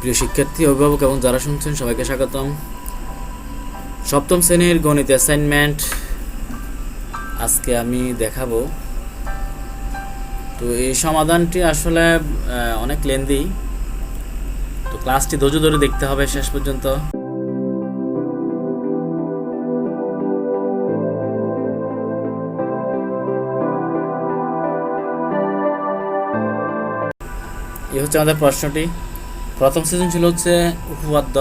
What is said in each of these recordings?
প্রিয় শিক্ষার্থী, অভিভাবক এবং যারা শুনছেন সবাইকে স্বাগতম। সপ্তম শ্রেণীর গণিত অ্যাসাইনমেন্ট আজকে আমি দেখাবো। তো এই সমাধানটি আসলে অনেক লেন্দি, তো ক্লাসটি ধৈর্য ধরে দেখতে হবে শেষ পর্যন্ত। এই হচ্ছে আমাদের প্রশ্নটি। প্রথম সৃজনশীল হচ্ছে উপপাদ্য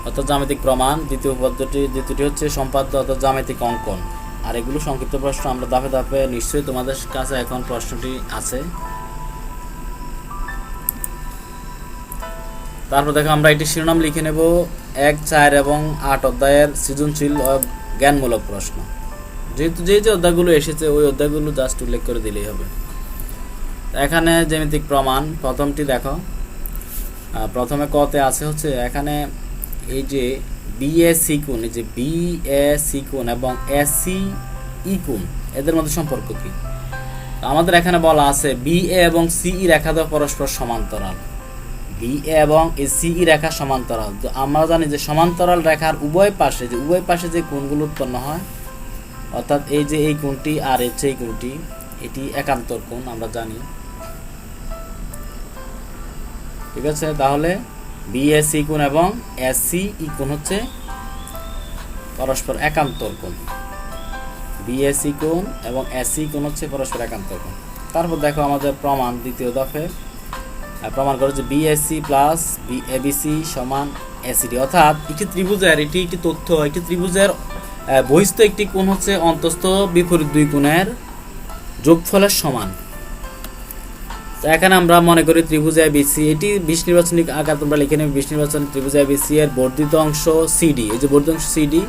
অর্থাৎ জ্যামিতিক প্রমাণ, দ্বিতীয়টি হচ্ছে সম্পাদ্য অর্থাৎ জ্যামিতিক অঙ্কন। আর এগুলো সংক্ষিপ্ত প্রশ্ন, আমরা ধাপে ধাপে নিশ্চয়ই তোমাদের কাছে এখন প্রশ্নটি আছে। তারপর দেখো আমরা এটি শিরোনাম লিখে নেব 1, 4 এবং 8 অধ্যায়ের সৃজনশীল ও জ্ঞানমূলক প্রশ্ন। যেহেতু যে অধ্যায়গুলো এসেছে ওই অধ্যায়গুলো জাস্ট উল্লেখ করে দিলেই হবে। এখানে জ্যামিতিক প্রমাণ প্রথমটি দেখো, প্রথমে কতে আছে হচ্ছে এখানে এই যে বিএসি কোণ, এই যে বিএসি কোণ এবং এসি ই কোণ এদের মধ্যে সম্পর্ক কি? আমাদের এখানে বলা আছে বিএ এবং সিই রেখা দ্বয় পরস্পর সমান্তরাল। বিএ এবং সিই রেখা সমান্তরাল। তো আমরা জানি যে সমান্তরাল রেখার উভয় পাশে যে কোণগুলো উৎপন্ন হয়, অর্থাৎ এই যে এই কোণটি আর এই যে এই কোণটি, এটি একান্তর কোণ আমরা জানি। ঠিক আছে, তাহলে বিএসি কোণ এবং এসি ই কোণ হচ্ছে পরস্পর একান্তর কোণ। বিএসি কোণ এবং এসি কোণ হচ্ছে পরস্পর একান্তর কোণ। তারপর দেখো আমাদের প্রমাণ দ্বিতীয় দফে প্রমাণ করে যে বিএসি প্লাস বিএবিসি সমান এসিডি, অর্থাৎ একটি ত্রিভুজের একটি তথ্য, একটি ত্রিভুজের বহিস্থ একটি কোণ হচ্ছে অন্তস্থ বিপরীত দুই কোণের যোগফলের সমান। এখানে আমরা মনে করি ত্রিভুজ এবিসি, এটি 20 নির্বাচনিক আকার তোমরা লিখে নেবে। 20 নির্বাচন ত্রিভুজ এবিসি এর বর্ধিত অংশ সিডি, এই যে বর্ধিত অংশ সিডি,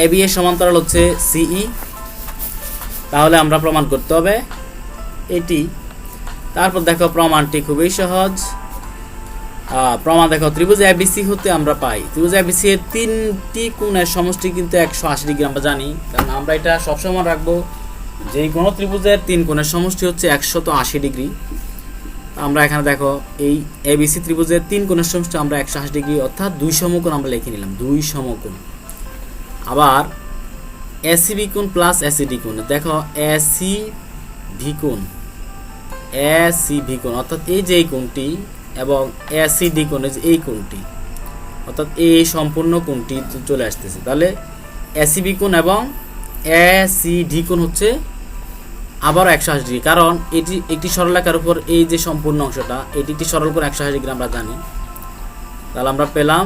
এবি এর সমান্তরাল হচ্ছে সিই। তাহলে আমরা প্রমাণ করতে হবে এটি। তারপর দেখো প্রমাণটি খুবই সহজ। প্রমাণ দেখো ত্রিভুজ এবিসি হতে আমরা পাই ত্রিভুজ এবিসি এর 3টি কোণের সমষ্টি কিন্তু 180 ডিগ্রি আমরা জানি, কারণ আমরা এটা সবসময় রাখবো যে কোনো ত্রিভুজের 3 কোণের সমষ্টি হচ্ছে 180 ডিগ্রি। আমরা এখানে দেখো এই এবিসি ত্রিভুজের 3 কোণের সমষ্টি আমরা 180 ডিগ্রি, অর্থাৎ 2 সমকোণ আমরা লিখে নিলাম, 2 সমকোণ। আবার এসিবি কোণ প্লাস এসিডি কোণ, দেখো এসিভি কোণ অর্থাৎ এই যে এই কোণটি এবং এসিডি কোণ এই কোণটি, অর্থাৎ এই সম্পূর্ণ কোণটি চলে আসতেছে। তাহলে এসিবি কোণ এবং এসিডি কোণ হচ্ছে আবার 180 ডিগ্রি, কারণ এটি একটি সরলরেখার উপর এই যে সম্পূর্ণ অংশটা, এটি একটি সরল কোণ 180 ডিগ্রি আমরা জানি। তাহলে আমরা পেলাম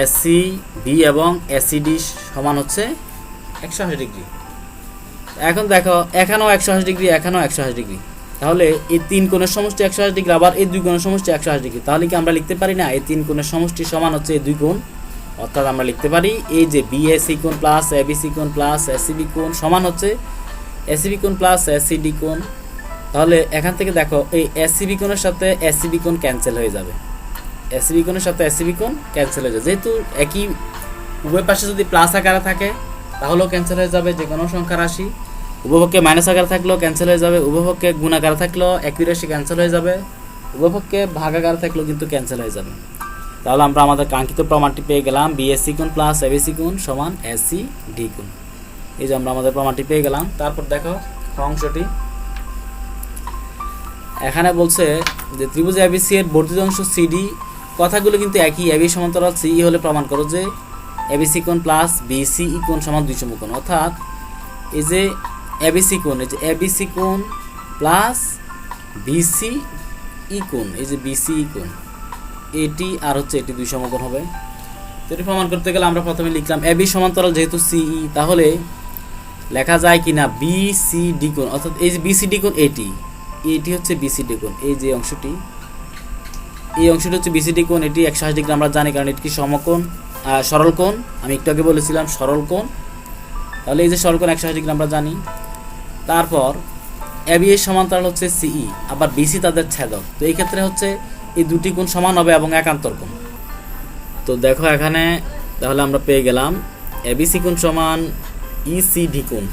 এসিবি এবং এসিডি সমান হচ্ছে 180 ডিগ্রি। এখন দেখো এখানেও 180 ডিগ্রি, এখানেও 180 ডিগ্রি, তাহলে এই 3 কোণের সমষ্টি 180 ডিগ্রি, আবার এই 2 কোণের সমষ্টি 180 ডিগ্রি। তাহলে কি আমরা লিখতে পারি না এই 3 কোণের সমষ্টি সমান হচ্ছে এই 2 কোণ? অর্থাৎ আমরা লিখতে পারি এই যে বিএসি কোণ প্লাস এবিসি কোণ প্লাস এসিবি কোণ সমান হচ্ছে এসিবি কোণ প্লাস এসিডি কোণ। তাহলে এখান থেকে দেখো এই এসিবি কোণের সাথে এসিবি কোণ ক্যান্সেল হয়ে যাবে, এসিবি কোণের সাথে এসিবি কোণ ক্যান্সেল হয়ে যাবে। যেহেতু একই উভয় পাশে যদি প্লাস আকারে থাকে তাহলেও ক্যান্সেল হয়ে যাবে, যে কোনো সংখ্যা রাশি। উভয়পক্ষে মাইনাস আকারে থাকলেও ক্যান্সেল হয়ে যাবে, উভয়পক্ষে গুণ আকারে থাকলেও একই রাশি ক্যান্সেল হয়ে যাবে, উভয়পক্ষে ভাগ আকারে থাকলেও কিন্তু ক্যান্সেল হয়ে যাবে। তাহলে আমরা আমাদের কাঙ্ক্ষিত প্রমাণটি পেয়ে গেলাম, বিএসি কোণ প্লাস এবিসি কোণ সমান এসিডি কোণ। এই যে আমরা আমাদের প্রমাণটি পেয়ে গেলাম। তারপর দেখো অংশটি এখানে বলছে যে ত্রিভুজ এবিসি এর বর্ধিত অংশ সিডি, কথাগুলো কিন্তু একই। এবি সমান্তরাল সিই হলে প্রমাণ করো যে এবিসি কোণ প্লাস বিসিই কোণ সমান 2 সমকোণ, অর্থাৎ এই যে এবিসি কোণ, এই যে এবিসি কোণ প্লাস বিসিই কোণ, এই যে বিসিই কোণ, এটি আর হচ্ছে এটি 2 সমকোণ হবে। তো এটি প্রমাণ করতে গেলে আমরা প্রথমে লিখলাম এবি সমান্তরাল যেহেতু সিই, তাহলে লেখা যায় কিনা বিসিডি কোণ, অর্থাৎ এই যে বিসিডি কোণ এটি হচ্ছে বিসিডি কোণ, এই যে অংশটি, এই অংশটি হচ্ছে বিসিডি কোণ, এটি 180 ডিগ্রি আমরা জানি, কারণ এটি সমকোণ সরল কোণ, আমি একটু আগে বলেছিলাম সরল কোণ। তাহলে এই যে সরল কোণ 180 ডিগ্রি আমরা জানি। তারপর এবি এর সমান্তরাল হচ্ছে সিই, আবার বিসি তাদের ছেদক, তো এই ক্ষেত্রে হচ্ছে এই দুটি কোণ সমান হবে এবং একান্তর কোণ। তো দেখো এখানে তাহলে আমরা পেয়ে গেলাম এবিসি কোণ সমান ইসিডি কোণ।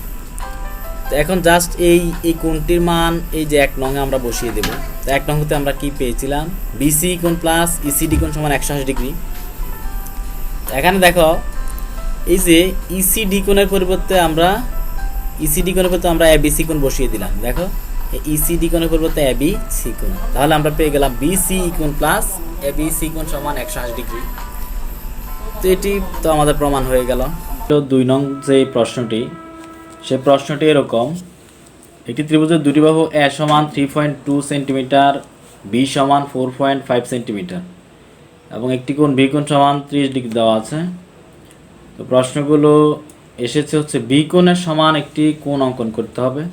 তো এখন জাস্ট এই কোণটির মান এই যে 1 নং আমরা বসিয়ে দেব। তো 1 নং হতে আমরা কি পেয়েছিলাম, বিসি কোণ প্লাস ইসিডি কোণ সমান 180 ডিগ্রি। এখানে দেখো এই যে ইসিডি কোণের পরিবর্তে আমরা এবিসি কোণ বসিয়ে দিলাম। দেখো ইসিডি কোণের পরিবর্তে এবিসি কোণ, তাহলে আমরা পেয়ে গেলাম বিসি কোণ প্লাস এবিসি কোণ সমান 180 ডিগ্রি। তো এটি তো আমাদের প্রমাণ হয়ে গেল। 2 নং যে প্রশ্নটি, সেই প্রশ্নটি এরকম, একটি ত্রিভুজের দুটি বাহু এ সমান 3.2 সেন্টিমিটার, বি সমান 4.5 সেন্টিমিটার এবং একটি কোণ বি কোণ সমান 30 ডিগ্রি দেওয়া আছে। তো প্রশ্নগুলো এসেছে হচ্ছে বি কোণের সমান একটি কোণ অঙ্কন করতে হবে,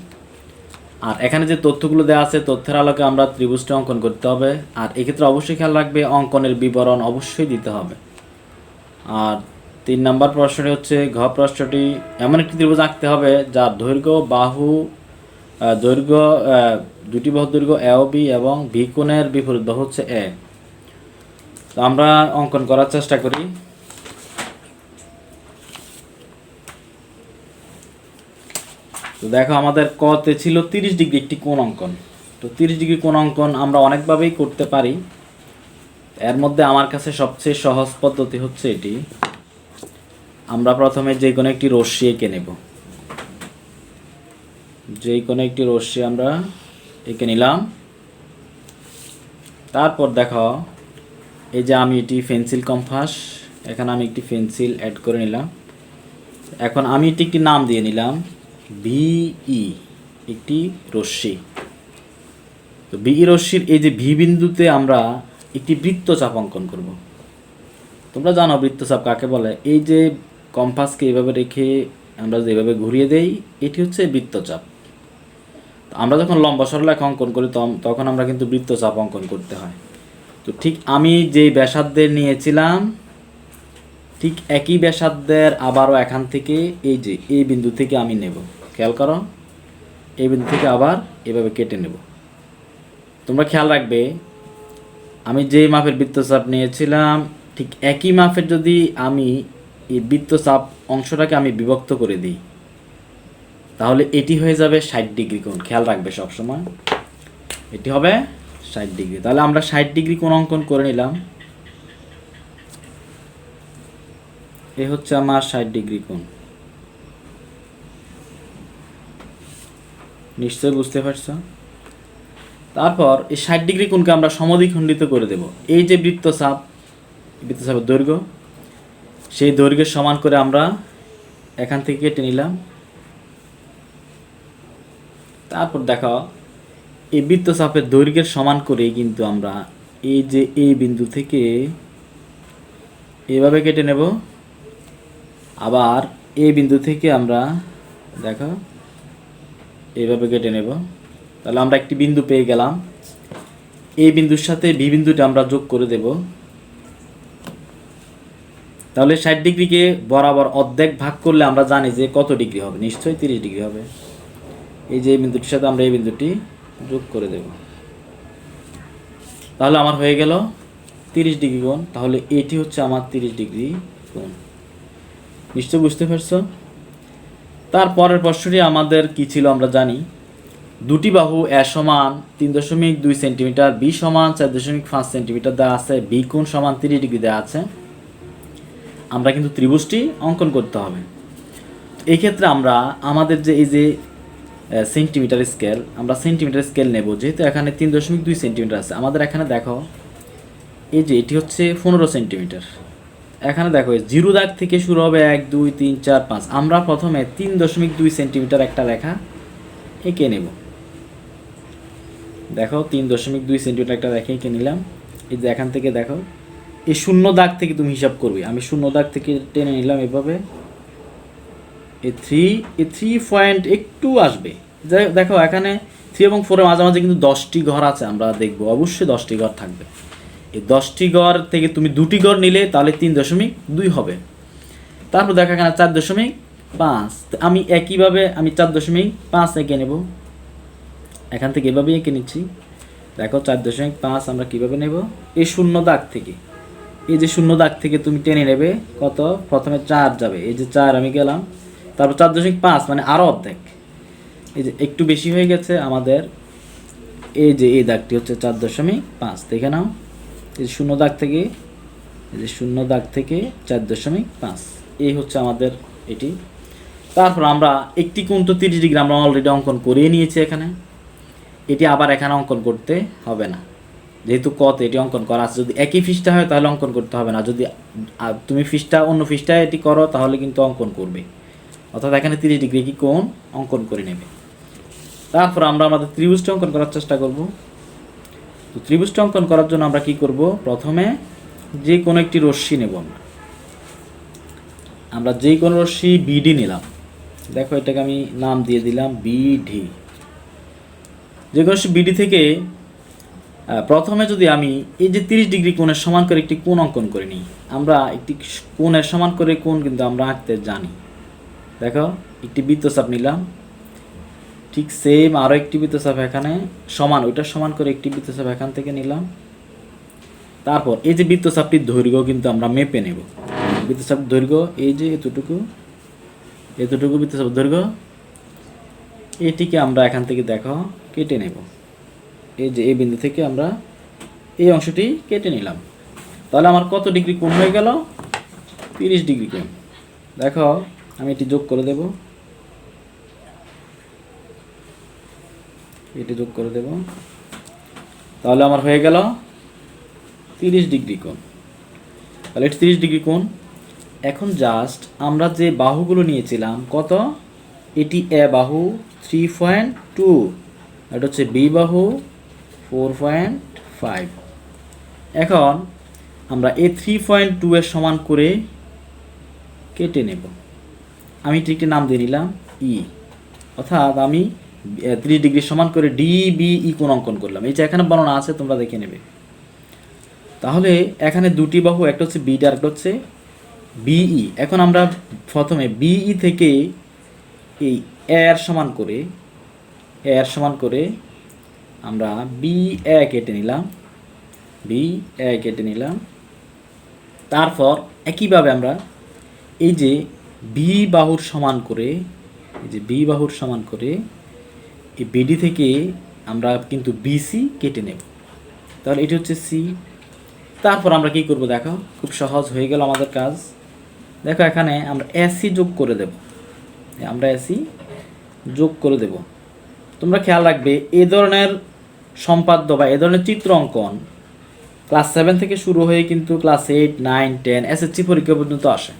আর এখানে যে তথ্যগুলো দেওয়া আছে তথ্যের আলোকে আমরা ত্রিভুজটি অঙ্কন করতে হবে। আর এক্ষেত্রে অবশ্যই খেয়াল রাখবে অঙ্কনের বিবরণ অবশ্যই দিতে হবে। আর 3 নম্বর প্রশ্নটি হচ্ছে ঘ প্রশ্নটি, এমন একটি ত্রিভুজ আঁকতে হবে যার দুটি বাহু দৈর্ঘ্য এ ও বি এবং বি কোণের বিপরীত বাহু হচ্ছে এ। তো আমরা অঙ্কন করার চেষ্টা করি। তো দেখো আমাদের কতে ছিল 30 ডিগ্রি একটি কোণ অঙ্কন। তো 30 ডিগ্রি কোণ অঙ্কন আমরা অনেকভাবেই করতে পারি, এর মধ্যে আমার কাছে সবচেয়ে সহজ পদ্ধতি হচ্ছে এটি। আমরা প্রথমে যে কোনো একটি রশ্মি এঁকে নেব, আমরা এঁকে নিলাম। তারপর দেখো এই যে আমি এটি পেন্সিল কম্পাস, এখানে আমি একটি পেন্সিল অ্যাড করে নিলাম। এখন আমি এটি একটি নাম দিয়ে নিলাম ভিই, একটি রশ্মি। তো ভিই রশ্মির এই যে ভি বিন্দুতে আমরা একটি বৃত্তচাপ অঙ্কন করব। তোমরা জানো বৃত্তচাপ কাকে বলে। এই যে কম্পাসকে এভাবে রেখে আমরা যেভাবে ঘুরিয়ে দেই, এটি হচ্ছে বৃত্তচাপ। আমরা যখন লম্বা সরলরেখা অঙ্কন করি তখন আমরা কিন্তু বৃত্তচাপ অঙ্কন করতে হয়। তো ঠিক আমি যে ব্যাসার্ধের নিয়েছিলাম, ঠিক একই ব্যাসার্ধের আবারও এখান থেকে এই যে এই বিন্দু থেকে আমি নেব। খেয়াল করো, এই বিন্দু থেকে আবার এভাবে কেটে নেব। তোমরা খেয়াল রাখবে আমি যেই মাপের বৃত্তচাপ নিয়েছিলাম ঠিক একই মাপের যদি আমি এই বৃত্তচাপ অংশটাকে আমি বিভক্ত করে দিই, তাহলে এটি হয়ে যাবে 60 ডিগ্রি কোণ। খেয়াল রাখবে সবসময় এটি হবে 60 ডিগ্রি। তাহলে আমরা 60 ডিগ্রি কোণ অঙ্কন করে নিলাম। এ হচ্ছে আমার 60 ডিগ্রি কোণ। নিশ্চয়ই বুঝতে পারছো। তারপর এই 60 ডিগ্রি কোণকে আমরা সমদ্বিখণ্ডিত করে দেব। এই যে বৃত্তচাপের দৈর্ঘ্য, সেই দৈর্ঘ্যের সমান করে আমরা এখান থেকে কেটে নিলাম। তারপর দেখো এই বৃত্তচাপের দৈর্ঘ্যের সমান করেই কিন্তু আমরা এই যে এই বিন্দু থেকে এভাবে কেটে নেব, আবার এই বিন্দু থেকে আমরা দেখো এইভাবে কেটে নেব। তাহলে আমরা একটি বিন্দু পেয়ে গেলাম। এই বিন্দুর সাথে বি বিন্দুটা আমরা যোগ করে দেব। তাহলে 60 ডিগ্রিকে বরাবর অর্ধেক ভাগ করলে আমরা জানি যে কত ডিগ্রি হবে, নিশ্চয়ই 30 ডিগ্রি হবে। এই যে এই বিন্দুটির সাথে আমরা এই বিন্দুটি যোগ করে দেব, তাহলে আমার হয়ে গেল 30 ডিগ্রি কোণ। তাহলে এটি হচ্ছে আমার 30 ডিগ্রি কোণ। নিশ্চয় বুঝতে পারছো। তারপরের প্রশ্নটি আমাদের কি ছিল আমরা জানি, দুটি বাহু এ সমান 3.2 সেন্টিমিটার, বি সমান 4.5 সেন্টিমিটার দেওয়া আছে, বি কোণ সমান 30 ডিগ্রি দেওয়া আছে। আমরা কিন্তু ত্রিভুজটি অঙ্কন করতে হবে। এই ক্ষেত্রে আমরা আমাদের যে এই যে সেন্টিমিটার স্কেল, আমরা সেন্টিমিটার স্কেল নেব। যেহেতু এখানে 3.2 সেন্টিমিটার আছে, আমাদের এখানে দেখো এই যে এটি হচ্ছে 15 সেন্টিমিটার। এখানে দেখো 0 দাগ থেকে শুরু হবে 1 2 3 4 5। আমরা প্রথমে 3.2 সেন্টিমিটার একটা রেখা এঁকে নেব। দেখো 3.2 সেন্টিমিটার একটা রেখা এঁকে নিলাম। এই যে এখান থেকে দেখো এই 0 দাগ থেকে তুমি হিসাব করবে। আমি 0 দাগ থেকে টেনে নিলাম এভাবে। এই 3 পয়েন্ট একটু আসবে। দেখো এখানে 3 এবং 4 এর মাঝামাঝি কিন্তু 10টি ঘর আছে। আমরা দেখব অবশ্যই 10টি ঘর থাকবে। এই 10টি ঘর থেকে তুমি 2টি ঘর নিলে তাহলে 3.2 হবে। তারপর দেখো এখানে 4.5। আমি একইভাবে আমি 4.5 এঁকে নেব। এখান থেকে এভাবে এঁকে নিচ্ছি। দেখো 4.5 আমরা কিভাবে নেব, এই 0 দাগ থেকে, এই যে 0 দাগ থেকে তুমি টেনে নেবে কত, প্রথমে 4 যাবে, এই যে 4 আমি গেলাম, তারপর 4.5 মানে আরও অর্ধেক। এই যে একটু বেশি হয়ে গেছে আমাদের এই যে এই দাগটি হচ্ছে 4.5, দেখে নাও, এই শূন্য দাগ থেকে, এই যে শূন্য দাগ থেকে 4.5, এই হচ্ছে আমাদের এটি। তারপর আমরা একটি কোণ তো 30 ডিগ্রি আমরা অলরেডি অঙ্কন করিয়ে নিয়েছি এখানে, এটি আবার এখানে অঙ্কন করতে হবে না, যেহেতু কত এটি অঙ্কন করা আছে। যদি একই ফিসটা হয় তাহলে অঙ্কন করতে হবে না, যদি তুমি ফিসটা অন্য ফিসটায় এটি করো তাহলে কিন্তু অঙ্কন করবে, অর্থাৎ এখানে 30 ডিগ্রি কি কোণ অঙ্কন করে নেবে। তারপর আমরা আমাদের ত্রিভুজটা অঙ্কন করার চেষ্টা করব। তো ত্রিভুজটা অঙ্কন করার জন্য আমরা কি করব, প্রথমে যে কোনো একটি রশ্মি নেব, আমরা যে কোনো রশ্মি বিডি নিলাম, দেখো এটাকে আমি নাম দিয়ে দিলাম বিডি। যে কোনো রশ্মি বিডি থেকে প্রথমে যদি আমি এই যে 30 ডিগ্রি কোণের সমান করে একটি কোণ অঙ্কন করে নিই, আমরা একটি কোণের সমান করে কোণ কিন্তু আমরা আঁকতে জানি। দেখো একটি বৃত্তচাপ নিলাম, ঠিক সেম আরও একটি বৃত্তচাপ এখানে সমান, ওইটার সমান করে একটি বৃত্তচাপ এখান থেকে নিলাম। তারপর এই যে বৃত্তচাপটির দৈর্ঘ্য কিন্তু আমরা মেপে নেব, বৃত্তচাপ দৈর্ঘ্য এই যে এতটুকু বৃত্তচাপ দৈর্ঘ্য, এটিকে আমরা এখান থেকে দেখো কেটে নেব, এই যে এই বিন্দু থেকে আমরা এই অংশটি কেটে নিলাম। তাহলে আমার কত ডিগ্রি কোণ হয়ে গেল, 30 ডিগ্রি কোণ। দেখো আমি এটি যোগ করে দেব, এটি যোগ করে দেব, তাহলে আমার হয়ে গেল 30 ডিগ্রি কোণ। তাহলে এটি 30 ডিগ্রি কোণ। এখন জাস্ট আমরা যে বাহুগুলো নিয়েছিলাম কত, এটি এ বাহু 3.2, এটা হচ্ছে বি বাহু 4.5। এখন আমরা এই 3.2 এর সমান করে কেটে নেব, আমি একটি নাম দিয়ে নিলাম ই, অর্থাৎ আমি 30 ডিগ্রি সমান করে ডিবিই কোণ অঙ্কন করলাম। এই যে এখানে বর্ণনা আছে, তোমরা দেখে নেবে। তাহলে এখানে দুটি বাহু, একটা হচ্ছে বিটা আর একটা হচ্ছে বিই। এখন আমরা প্রথমে বিই থেকে এই এর সমান করে আমরা বি এ কেটে নিলাম, তারপর একইভাবে আমরা এই যে বি বাহুর সমান করে এই বিডি থেকে আমরা কিন্তু বিসি কেটে নেব, তাহলে এটি হচ্ছে সি। তারপর আমরা কি করব, দেখো খুব সহজ হয়ে গেল আমাদের কাজ। দেখো এখানে আমরা এসি যোগ করে দেব, তোমরা খেয়াল রাখবে এই ধরনের সম্পাদ্য বা এই ধরনের চিত্র অঙ্কন ক্লাস 7 থেকে শুরু হয়ে কিন্তু ক্লাস 8, 9, 10 এসএসসি পরীক্ষা পর্যন্ত আসে।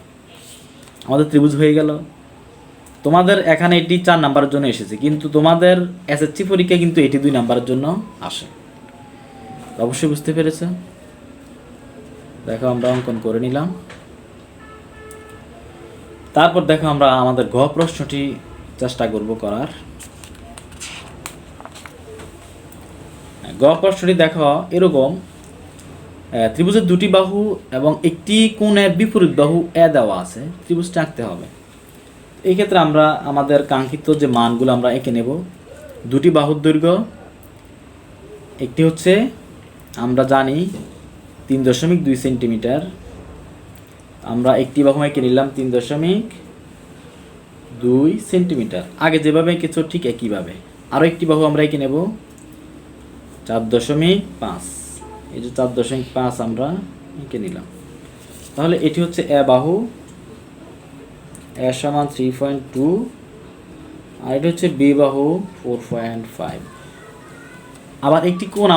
আমাদের ত্রিভুজ হয়ে গেল, তোমাদের এখানে এটি 4 নাম্বারের জন্য এসেছে, কিন্তু তোমাদের এসএসসি পরীক্ষা কিন্তু এটি 2 নাম্বারের জন্য আসে। অবশ্যই বুঝতে পেরেছো। দেখো আমরা অঙ্কন করে নিলাম। তারপর দেখো আমরা আমাদের ঘ প্রশ্নটি চেষ্টা করব করার। ঘ প্রশ্নটি দেখো এরকম, ত্রিভুজের দুটি বাহু এবং একটি কোণের বিপরীত বাহু এ দেওয়া আছে, ত্রিভুজটা আঁকতে হবে। এই ক্ষেত্রে আমরা আমাদের কাঙ্ক্ষিত যে মানগুলো আমরা এঁকে নেব। দুটি বাহুর দৈর্ঘ্য, একটি হচ্ছে আমরা জানি 3.2 সেন্টিমিটার, আমরা একটি বাহু এঁকে নিলাম 3.2 সেন্টিমিটার, আগে যেভাবে এঁকেছো ঠিক একইভাবে। আরও একটি বাহু আমরা এঁকে নেব 4.5, এই যে 4.5 আমরা এঁকে নিলাম। তাহলে এটি হচ্ছে এ বাহু, এ সমান 3.2, আর এটা হচ্ছে বি বাহু 4.5। আবার একটি কোণ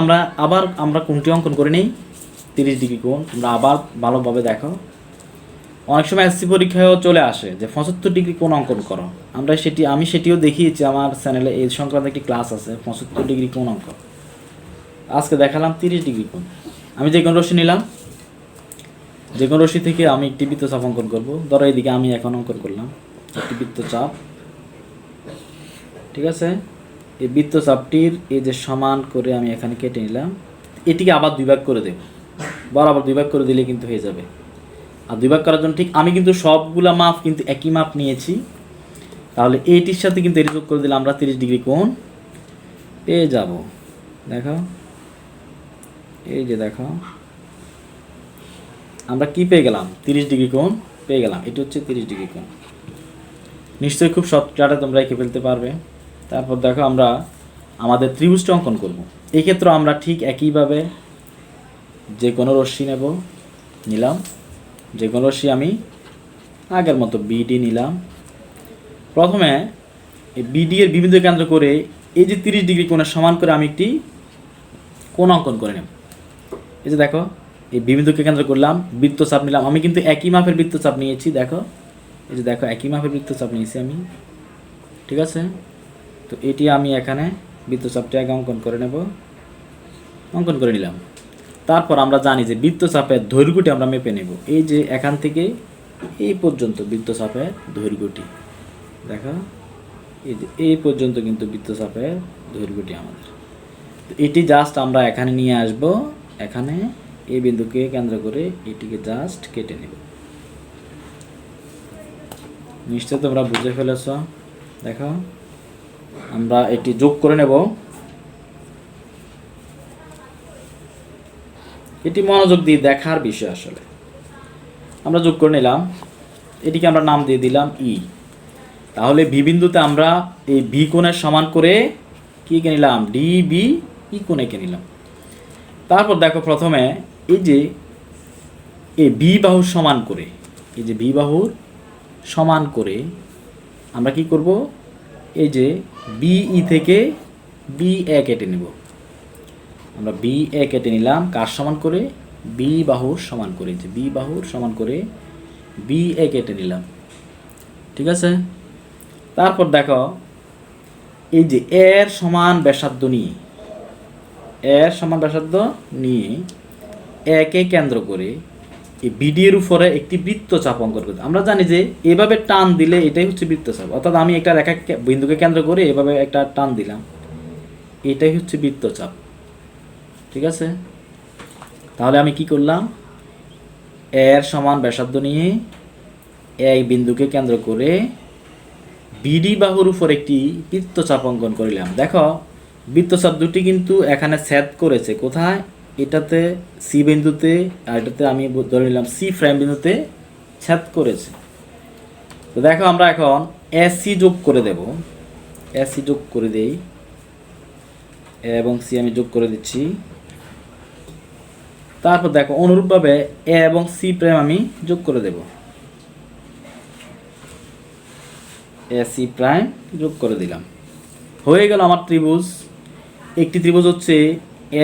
আমরা কোণটি অঙ্কন করে নিই, 30 ডিগ্রি কোণ। তোমরা আবার ভালোভাবে দেখো, অনেক সময় এসসি পরীক্ষায়ও চলে আসে যে 75 ডিগ্রি কোণ অঙ্কন করো। আমি সেটিও দেখিয়েছি, আমার চ্যানেলে এই সংক্রান্ত একটি ক্লাস আছে 75 ডিগ্রি কোণ অঙ্কন। আজকে দেখালাম 30 ডিগ্রি কোণ। আমি যে কোনো রশ্মি নিলাম, যে কোনো রশ্মি থেকে আমি একটি বৃত্তচাপ অঙ্কন করব। ধরো এইদিকে আমি এখন অঙ্কন করলাম একটি বৃত্তচাপ, ঠিক আছে। এই বৃত্তচাপটির এই যে সমান করে আমি এখানে কেটে নিলাম, এটিকে আবার 2 ভাগ করে দেব, বরাবর 2 ভাগ করে দিলে কিন্তু হয়ে যাবে। আর 2 ভাগ করার জন্য ঠিক আমি কিন্তু সবগুলা মাপ কিন্তু একই মাপ নিয়েছি, তাহলে এইটির সাথে কিন্তু এটি যোগ করে দিলে আমরা 30 ডিগ্রি কোণ পেয়ে যাব। দেখো এই যে দেখো আমরা কি পেয়ে গেলাম, 30 ডিগ্রি কোণ পেয়ে গেলাম। এটি হচ্ছে 30 ডিগ্রি কোণ। নিশ্চয়ই খুব শর্টকাটে তোমরা এঁকে ফেলতে পারবে। তারপর দেখো আমরা আমাদের ত্রিভুজটা অঙ্কন করব। এই ক্ষেত্রে আমরা ঠিক একইভাবে যে কোনো রশ্মি নিলাম, যে কোনো রশ্মি আমি আগের মতো বিডি নিলাম। প্রথমে এই বিডি এর বিভিন্ন কেন্দ্র করে এই যে 30 ডিগ্রি কোণের সমান করে আমি একটি কোণ অঙ্কন করে নেব। এই যে দেখো, এই বিন্দুকে কেন্দ্র করলাম, বৃত্তচাপ নিলাম। আমি কিন্তু একই মাপের বৃত্তচাপ নিয়েছি, দেখো এই যে দেখো একই মাপের বৃত্তচাপ নিয়েছি আমি, ঠিক আছে। তো এটি আমি এখানে বৃত্তচাপটি আগে অঙ্কন করে নেব, অঙ্কন করে নিলাম। তারপর আমরা জানি যে বৃত্তচাপের দৈর্ঘ্যটি আমরা মেপে নেব। এই যে এখান থেকে এই পর্যন্ত বৃত্তচাপের দৈর্ঘ্যটি, দেখো এই যে এই পর্যন্ত কিন্তু বৃত্তচাপের দৈর্ঘ্যটি আমাদের। তো এটি জাস্ট আমরা এখানে নিয়ে আসব, এখানে এই বিন্দুকে কেন্দ্র করে এটিকে জাস্ট কেটে নেব। নিশ্চয় তোমরা বুঝে ফেলেছ। দেখো আমরা এটি যোগ করে নেব। এটি মনোযোগ দিয়ে দেখার বিষয়। আসলে আমরা যোগ করে নিলাম, এটিকে আমরা নাম দিয়ে দিলাম ই। তাহলে বি বিন্দুতে আমরা এই বি কোণের সমান করে কি কে নিলাম, ডি বি ই কোণে কে নিলাম। তারপর দেখো প্রথমে এই যে এই বি বাহুর সমান করে, এই যে বি বাহুর সমান করে আমরা কি করব, এই যে বি ই থেকে বি এ কেটে নেব। আমরা বি এ কেটে নিলাম, কার সমান করে, বি বাহুর সমান করে। যে বি বাহুর সমান করে বি এ কেটে নিলাম, ঠিক আছে। তারপর দেখো এই যে এর সমান ব্যাসার্ধ নিয়ে, এর সমান ব্যাসার্ধ নিয়ে একে কেন্দ্র করে এই বিডি এর উপরে একটি বৃত্তচাপ অঙ্কন করতে। আমরা জানি যে এভাবে টান দিলে এটাই হচ্ছে বৃত্তচাপ, অর্থাৎ আমি একটা রেখা বিন্দুকে কেন্দ্র করে এভাবে একটা টান দিলাম, এটাই হচ্ছে বৃত্তচাপ, ঠিক আছে। তাহলে আমি কি করলাম, এর সমান ব্যাসার্ধ নিয়ে এই বিন্দুকে কেন্দ্র করে বিডি বাহুর উপর একটি বৃত্তচাপ অঙ্কন করিলাম। দেখো বৃত্তচাপ দুটি কিন্তু এখানে ছেদ করেছে, কোথায়, এটাতে সি বিন্দুতে, আর এটাতে আমি ধরে নিলাম সি প্রাইম বিন্দুতে ছেদ করেছে। তো দেখো আমরা এখন এসি যোগ করে দেব, এসি যোগ করে দেই, এবং সি আমি যোগ করে দিচ্ছি। তারপর দেখো অনুরূপভাবে এ এবং সি প্রাইম আমি যোগ করে দেব, এ সি প্রাইম যোগ করে দিলাম। হয়ে গেল আমার ত্রিভুজ। একটি ত্রিভুজ হচ্ছে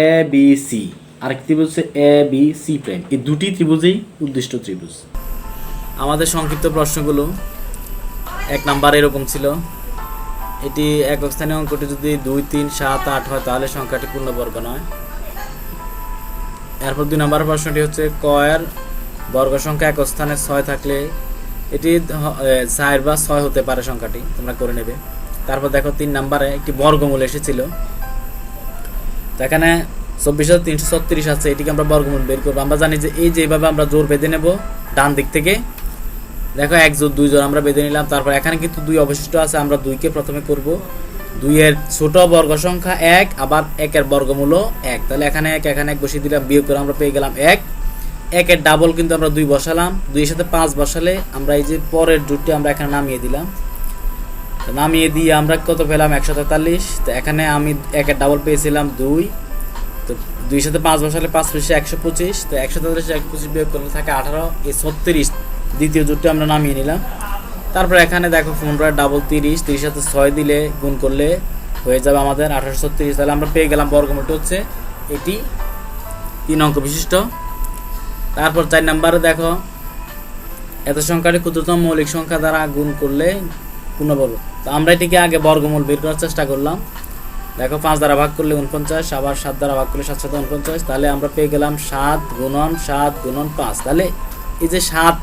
এ বি সি, আরেকটি ত্রিভুজ হচ্ছে এ বি সি প্রাইম। এই দুটি ত্রিভুজেই উদ্দিষ্ট ত্রিভুজ। আমাদের সংক্ষিপ্ত প্রশ্নগুলো 1 নাম্বার এরকম ছিল। এটি একক স্থানীয় অঙ্কটি যদি 2, 3, 7, 8 হয় তাহলে সংখ্যাটি পূর্ণবর্গ নয়। এরপর 2 নাম্বার প্রশ্নটি হচ্ছে ক এর বর্গ সংখ্যা একক স্থানে 6 থাকলে এটি 4 বা 6 হতে পারে, সংখ্যাটি তোমরা করে নেবে। তারপর দেখো 3 নাম্বারে একটি বর্গমূল এসেছিল, এখানে 24,336 আছে, এটিকে আমরা বর্গমূল বের করবো। আমরা জানি যে এই যেভাবে আমরা জোর বেঁধে নেব ডান দিক থেকে, দেখো 1 জোর 2 জোর আমরা বেঁধে নিলাম। তারপর এখানে কিন্তু 2 অবশিষ্ট আছে, আমরা 2কে প্রথমে করব। 2 এর ছোট বর্গ সংখ্যা 1, আবার 1 এর বর্গমূলও 1, তাহলে এখানে 1 এখানে 1 বসিয়ে দিলাম, বিয়োগ করে আমরা পেয়ে গেলাম 1। 1 এর ডাবল কিন্তু আমরা 2 বসালাম, 2 এর সাথে 5 বসালে আমরা এই যে পরের জোরটি আমরা এখানে নামিয়ে দিলাম, নামিয়ে দিয়ে আমরা কত পেলাম, 143। তো এখানে আমি 1 এর ডাবল পেয়েছিলাম 2, তো 2 এর সাথে 5 বসালে 5 × 125, তো 143 125 বিয়োগ করলে থাকে 18। এই 36 দ্বিতীয় জোরটি আমরা নামিয়ে নিলাম। তারপর এখানে দেখো 15 এর ডাবল 30, 30 সাথে 6 দিলে গুণ করলে হয়ে যাবে আমাদের 1836। তাহলে আমরা পেয়ে গেলাম বর্গমূলটা হচ্ছে এটি 3 অঙ্ক বিশিষ্ট। তারপর 4 নম্বরে দেখো এত সংখ্যাটি ক্ষুদ্রতম মৌলিক সংখ্যা দ্বারা গুণ করলে পূর্ণবর্গ। তো আমরা এটিকে আগে বর্গমূল বের করার চেষ্টা করলাম। দেখো 5 দ্বারা ভাগ করলে 49, আবার 7 দ্বারা ভাগ করলে 7 × 7 = 49, তাহলে আমরা পেয়ে গেলাম 7 × 7 × 5। তাহলে এই যে 7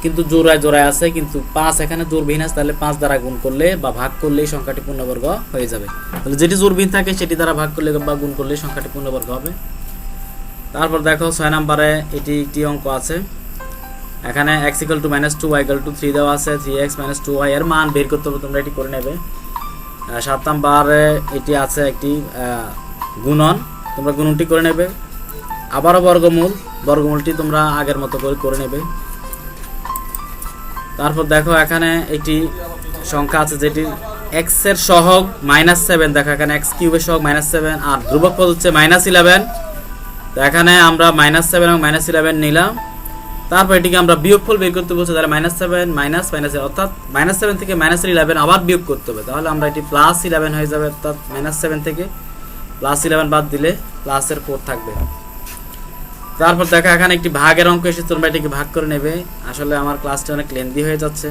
কিন্তু জোড়ায় জোড়ায় আছে, কিন্তু 5 এখানে জোড়বিহীন আছে, তাহলে 5 দ্বারা গুণ করলে বা ভাগ করলে সংখ্যাটি পূর্ণবর্গ হয়ে যাবে। তাহলে যেটি জোড়বিহীন থাকে সেটি দ্বারা ভাগ করলে বা গুণ করলে সংখ্যাটি পূর্ণবর্গ হবে। তারপর দেখো 6 নম্বরে এটি একটি অঙ্ক আছে, এখানে x = -2 y = 3 দেওয়া আছে, 3x - 2y এর মান বের করতে হবে, তোমরা এটি করে নেবে। 7 নম্বরে এটি আছে একটি গুণন, তোমরা গুণনটি করে নেবে। আবারও বর্গমূল, বর্গমূলটি তোমরা আগের মতো করে নেবে। তারপর দেখো এখানে একটি সংখ্যা আছে যেটি এক্স এর সহগ -7, দেখো এখানে এক্স কিউবের সহগ -7 আর ধ্রুবক পদ হচ্ছে -11। তো এখানে আমরা -7 এবং -11 নিলাম। তারপর এটিকে আমরা বিয়োগফল বের করতে বলছে, তাহলে -7 মাইনাস মাইনাস, অর্থাৎ -7 থেকে -11 আবার বিয়োগ করতে হবে। তাহলে আমরা এটি +11 হয়ে যাবে, অর্থাৎ -7 থেকে +11 বাদ দিলে প্লাসের 4 থাকবে। তারপর দেখো এখানে একটি ভাগের অঙ্ক এসে, তোমরা এটিকে ভাগ করে নেবে। আসলে আমার ক্লাসটা অনেক লেন্দি হয়ে যাচ্ছে।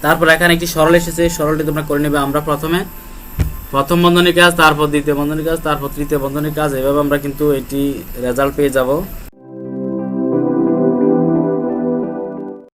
তারপর এখানে একটি সরল এসেছে, সরলটি তোমরা করে নেবে। আমরা প্রথমে প্রথম বন্ধনীর কাজ, তারপর দ্বিতীয় বন্ধনীর কাজ, তারপর তৃতীয় বন্ধনীর কাজ, এভাবে আমরা কিন্তু এটি রেজাল্ট পেয়ে যাব।